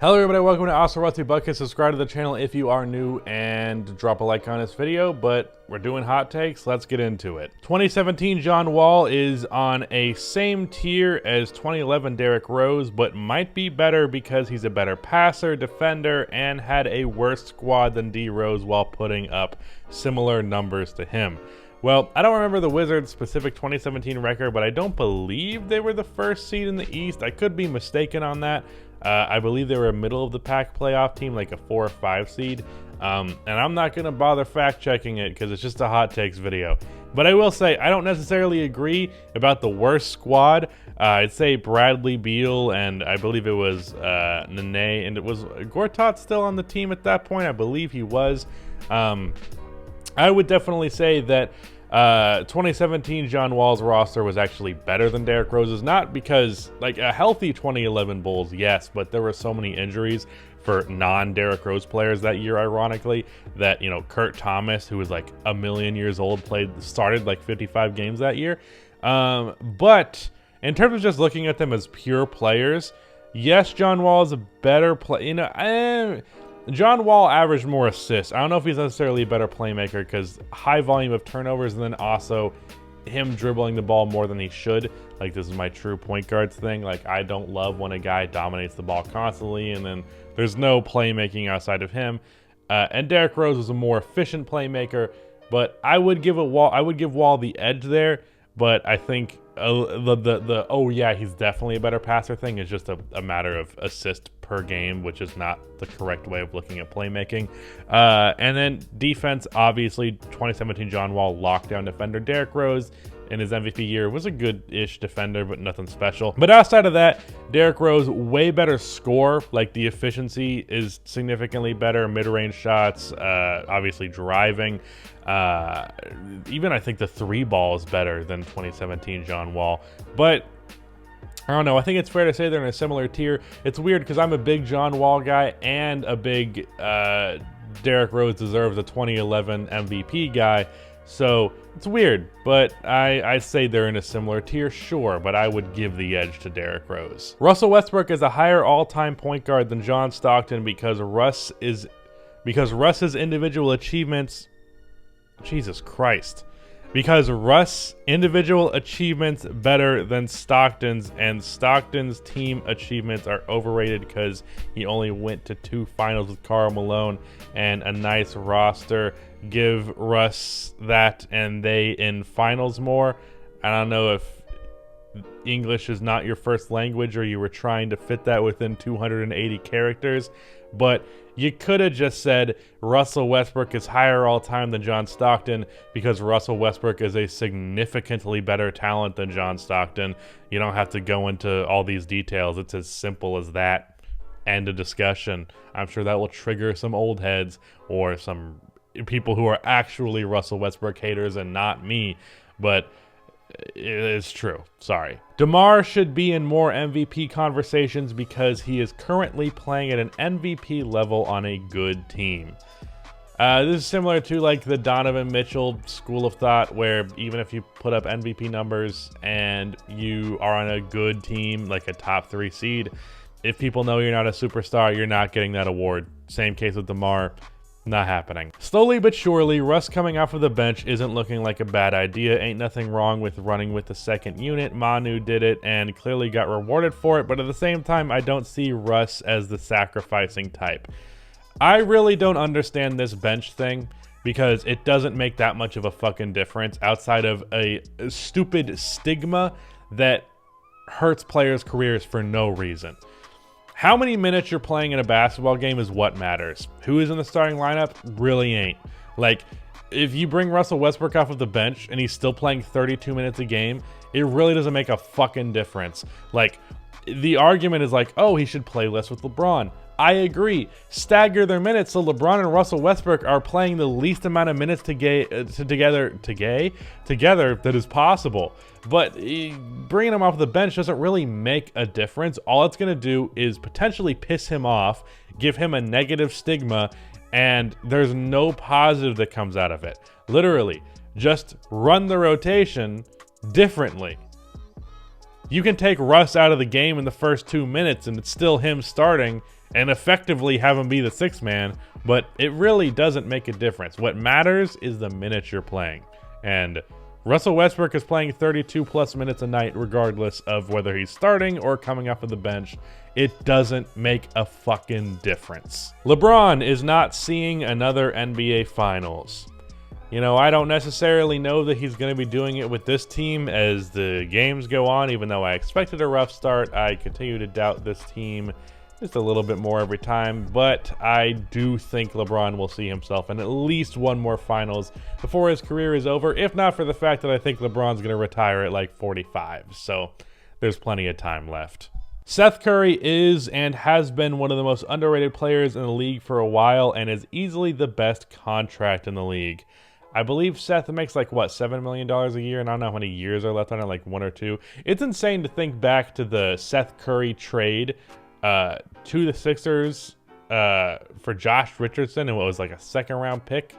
Hello everybody, welcome to Awesome Rusty Bucket. Subscribe to the channel if you are new and drop a like on this video, but we're doing hot takes. Let's get into it. 2017 John Wall is on a same tier as 2011 Derrick Rose, but might be better because he's a better passer, defender, and had a worse squad than D Rose while putting up similar numbers to him. Well, I don't remember the Wizards' specific 2017 record, but I don't believe they were the first seed in the East. I could be mistaken on that. I believe they were a middle of the pack playoff team, like a 4 or 5 seed. And I'm not going to bother fact checking it because it's just a hot takes video. But I will say, I don't necessarily agree about the worst squad. I'd say Bradley Beal, and I believe it was Nene, and it was Gortat still on the team at that point. I believe he was. I would definitely say that 2017 John Wall's roster was actually better than Derrick Rose's, not because, like, a healthy 2011 Bulls, yes, but there were so many injuries for non-Derrick Rose players that year, ironically, that, you know, Kurt Thomas, who was like a million years old, started like 55 games that year. But in terms of just looking at them as pure players, yes, John Wall is a better player. You know, John Wall averaged more assists. I don't know if he's necessarily a better playmaker because high volume of turnovers, and then also him dribbling the ball more than he should. Like, this is my true point guards thing. Like, I don't love when a guy dominates the ball constantly and then there's no playmaking outside of him. And Derrick Rose was a more efficient playmaker, but I would give Wall the edge there. But I think oh yeah, he's definitely a better passer thing is just a matter of assist per game, which is not the correct way of looking at playmaking. And then defense, obviously 2017 John Wall lockdown defender. Derrick Rose in his MVP year was a good-ish defender, but nothing special. But outside of that, Derrick Rose, way better score. Like, the efficiency is significantly better. Mid-range shots, obviously driving. Even I think the 3 ball is better than 2017 John Wall. But I don't know. I think it's fair to say they're in a similar tier. It's weird because I'm a big John Wall guy and a big Derrick Rose deserves a 2011 MVP guy. So it's weird, but I say they're in a similar tier, sure, but I would give the edge to Derrick Rose. Russell Westbrook is a higher all-time point guard than John Stockton because Russ's individual achievements. Jesus Christ. Because Russ' individual achievements better than Stockton's, and Stockton's team achievements are overrated because he only went to 2 finals with Karl Malone and a nice roster. Give Russ that and they in finals more. I don't know if English is not your first language or you were trying to fit that within 280 characters, but you could have just said Russell Westbrook is higher all time than John Stockton because Russell Westbrook is a significantly better talent than John Stockton. You don't have to go into all these details. It's as simple as that. End of discussion. I'm sure that will trigger some old heads or some people who are actually Russell Westbrook haters and not me, but it's true. Sorry. DeMar should be in more MVP conversations because he is currently playing at an MVP level on a good team. This is similar to like the Donovan Mitchell school of thought, where even if you put up MVP numbers and you are on a good team, like a top 3 seed, if people know you're not a superstar, you're not getting that award. Same case with DeMar. Not happening. Slowly but surely, Russ coming off of the bench isn't looking like a bad idea. Ain't nothing wrong with running with the second unit. Manu did it and clearly got rewarded for it, but at the same time, I don't see Russ as the sacrificing type. I really don't understand this bench thing because it doesn't make that much of a fucking difference outside of a stupid stigma that hurts players' careers for no reason. How many minutes you're playing in a basketball game is what matters. Who is in the starting lineup really ain't. Like, if you bring Russell Westbrook off of the bench and he's still playing 32 minutes a game, it really doesn't make a fucking difference. Like, the argument is like, oh, he should play less with LeBron. I agree. Stagger their minutes so LeBron and Russell Westbrook are playing the least amount of minutes together that is possible. But bringing him off the bench doesn't really make a difference. All it's going to do is potentially piss him off, give him a negative stigma, and there's no positive that comes out of it. Literally, just run the rotation differently. You can take Russ out of the game in the first 2 minutes and it's still him starting, and effectively have him be the sixth man, but it really doesn't make a difference. What matters is the minutes you're playing. And Russell Westbrook is playing 32 plus minutes a night regardless of whether he's starting or coming off of the bench. It doesn't make a fucking difference. LeBron is not seeing another NBA Finals. You know, I don't necessarily know that he's going to be doing it with this team as the games go on. Even though I expected a rough start, I continue to doubt this team just a little bit more every time. But I do think LeBron will see himself in at least one more finals before his career is over, if not for the fact that I think LeBron's going to retire at like 45. So there's plenty of time left. Seth Curry is and has been one of the most underrated players in the league for a while and is easily the best contract in the league. I believe Seth makes like, what, $7 million a year? And I don't know how many years are left on it, like 1 or 2. It's insane to think back to the Seth Curry trade to the Sixers for Josh Richardson, and what was like a second-round pick.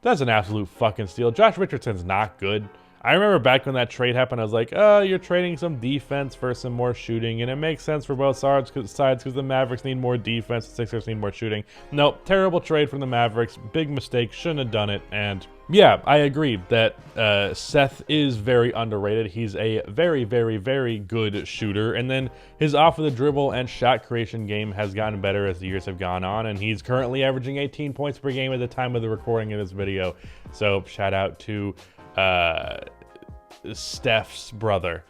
That's an absolute fucking steal. Josh Richardson's not good. I remember back when that trade happened, I was like, oh, you're trading some defense for some more shooting, and it makes sense for both sides because the Mavericks need more defense, the Sixers need more shooting. Nope, terrible trade from the Mavericks, big mistake, shouldn't have done it, and yeah, I agree that Seth is very underrated. He's a very, very, very good shooter, and then his off of the dribble and shot creation game has gotten better as the years have gone on, and he's currently averaging 18 points per game at the time of the recording of this video, so shout out to Steph's brother.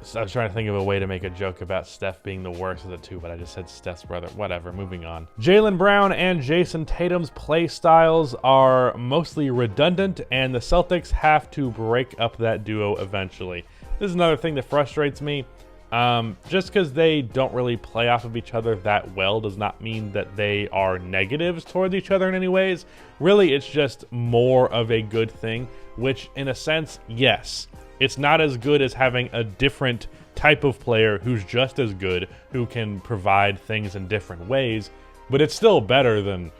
So I was trying to think of a way to make a joke about Steph being the worst of the two, but I just said Steph's brother. Whatever, moving on. Jaylen Brown and Jason Tatum's play styles are mostly redundant, and the Celtics have to break up that duo eventually. This is another thing that frustrates me. Just because they don't really play off of each other that well does not mean that they are negatives towards each other in any ways. Really, it's just more of a good thing, which in a sense, yes. It's not as good as having a different type of player who's just as good, who can provide things in different ways, but it's still better than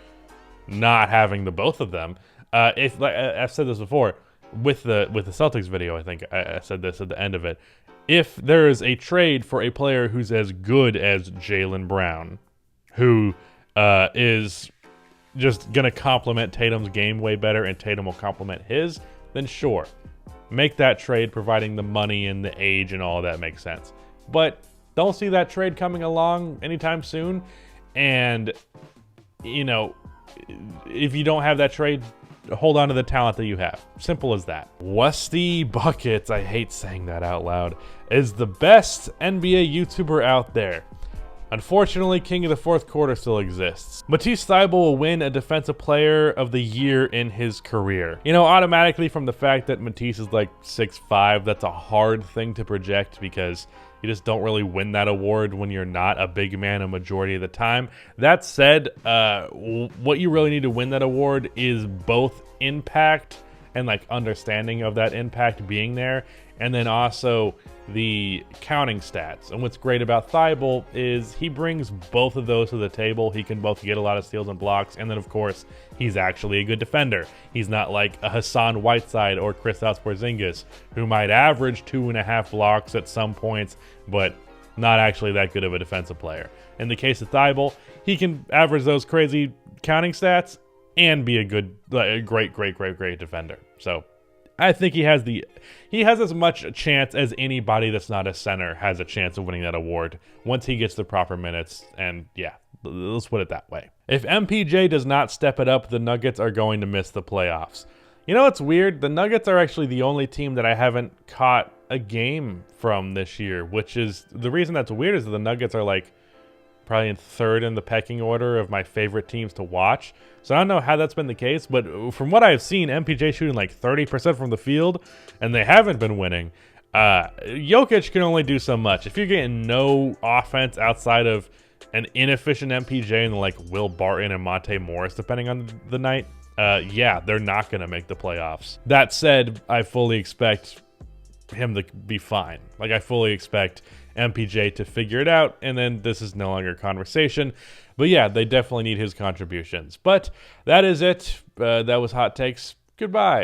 not having the both of them. If like I've said this before, with the Celtics video, I think I said this at the end of it. If there is a trade for a player who's as good as Jaylen Brown, who is just going to complement Tatum's game way better and Tatum will complement his, then sure. Make that trade, providing the money and the age and all that makes sense. But don't see that trade coming along anytime soon. And, you know, if you don't have that trade, hold on to the talent that you have. Simple as that. Westy Buckets, I hate saying that out loud, is the best NBA YouTuber out there. Unfortunately, King of the Fourth Quarter still exists. Matisse Thybulle will win a Defensive Player of the Year in his career. You know, automatically from the fact that Matisse is like 6'5", that's a hard thing to project because you just don't really win that award when you're not a big man a majority of the time. That said, what you really need to win that award is both impact and like understanding of that impact being there, and then also the counting stats. And what's great about Thybulle is he brings both of those to the table. He can both get a lot of steals and blocks, and then of course he's actually a good defender. He's not like a Hassan Whiteside or Kristaps Porzingis, who might average 2.5 blocks at some points, but not actually that good of a defensive player. In the case of Thybulle, he can average those crazy counting stats and be a good, great defender. So I think he has as much chance as anybody that's not a center has a chance of winning that award once he gets the proper minutes. And yeah, let's put it that way. If MPJ does not step it up, the Nuggets are going to miss the playoffs. You know what's weird? The Nuggets are actually the only team that I haven't caught a game from this year, which is the reason that's weird is that the Nuggets are like probably in third in the pecking order of my favorite teams to watch. So I don't know how that's been the case, but from what I've seen, MPJ shooting like 30% from the field, and they haven't been winning. Jokic can only do so much. If you're getting no offense outside of an inefficient MPJ and like Will Barton and Monte Morris, depending on the night, yeah, they're not going to make the playoffs. That said, I fully expect him to be fine. Like, I fully expect MPJ to figure it out, and then this is no longer a conversation. But yeah, they definitely need his contributions. But that is it. That was Hot Takes. Goodbye.